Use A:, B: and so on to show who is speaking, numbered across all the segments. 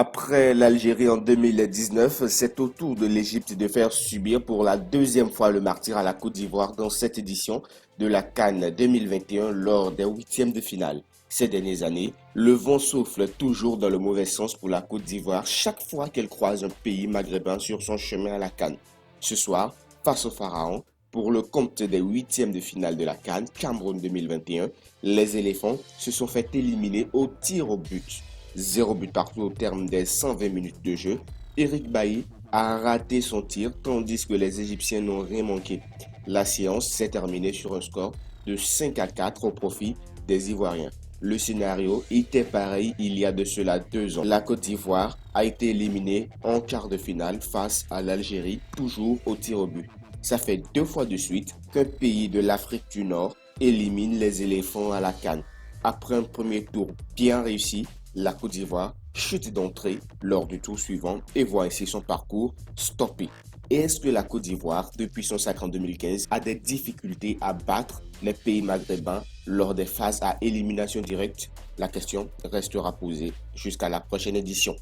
A: Après l'Algérie en 2019, c'est au tour de l'Égypte de faire subir pour la deuxième fois le martyre à la Côte d'Ivoire dans cette édition de la CAN 2021 lors des huitièmes de finale. Ces dernières années, le vent souffle toujours dans le mauvais sens pour la Côte d'Ivoire chaque fois qu'elle croise un pays maghrébin sur son chemin à la CAN. Ce soir, face au Pharaon, pour le compte des huitièmes de finale de la CAN Cameroun 2021, les éléphants se sont fait éliminer au tir au but. Zéro but partout au terme des 120 minutes de jeu. Eric Bailly a raté son tir tandis que les Égyptiens n'ont rien manqué. La séance s'est terminée sur un score de 5-4 au profit des Ivoiriens. Le scénario était pareil il y a de cela 2 ans. La Côte d'Ivoire a été éliminée en quart de finale face à l'Algérie, toujours au tir au but. Ça fait 2 fois de suite qu'un pays de l'Afrique du Nord élimine les éléphants à la CAN. Après un premier tour bien réussi, la Côte d'Ivoire chute d'entrée lors du tour suivant et voit ainsi son parcours stoppé. Est-ce que la Côte d'Ivoire, depuis son sacre en 2015, a des difficultés à battre les pays maghrébins lors des phases à élimination directe? La question restera posée jusqu'à la prochaine édition.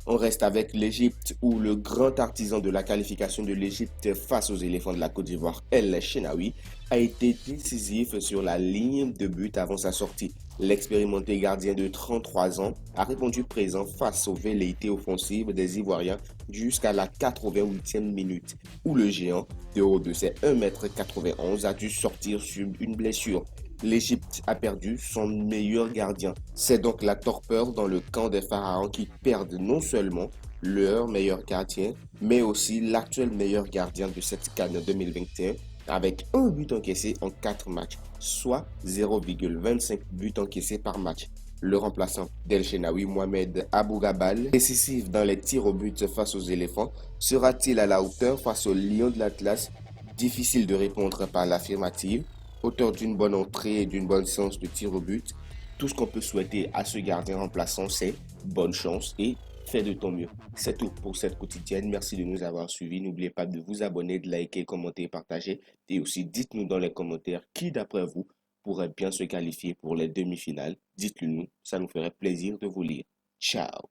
A: On reste avec l'Égypte où le grand artisan de la qualification de l'Égypte face aux éléphants de la Côte d'Ivoire, El Shenawi, a été décisif sur la ligne de but avant sa sortie. L'expérimenté gardien de 33 ans a répondu présent face aux velléités offensives des Ivoiriens jusqu'à la 88e minute, où le géant, de haut de ses 1,91 m, a dû sortir sur une blessure. L'Égypte a perdu son meilleur gardien. C'est donc la torpeur dans le camp des Pharaons qui perdent non seulement leur meilleur gardien, mais aussi l'actuel meilleur gardien de cette CAN 2021 avec un but encaissé en 4 matchs, soit 0,25 buts encaissés par match. Le remplaçant d'El Shenawi, Mohamed Abougabal, décisif dans les tirs au but face aux éléphants, sera-t-il à la hauteur face aux lions de l'Atlas? Difficile de répondre par l'affirmative. Auteur d'une bonne entrée et d'une bonne séance de tir au but, tout ce qu'on peut souhaiter à ce gardien remplaçant, c'est bonne chance et fais de ton mieux. C'est tout pour cette quotidienne. Merci de nous avoir suivis. N'oubliez pas de vous abonner, de liker, commenter, partager. Et aussi, dites-nous dans les commentaires qui, d'après vous, pourrait bien se qualifier pour les demi-finales. Dites-le nous, ça nous ferait plaisir de vous lire. Ciao!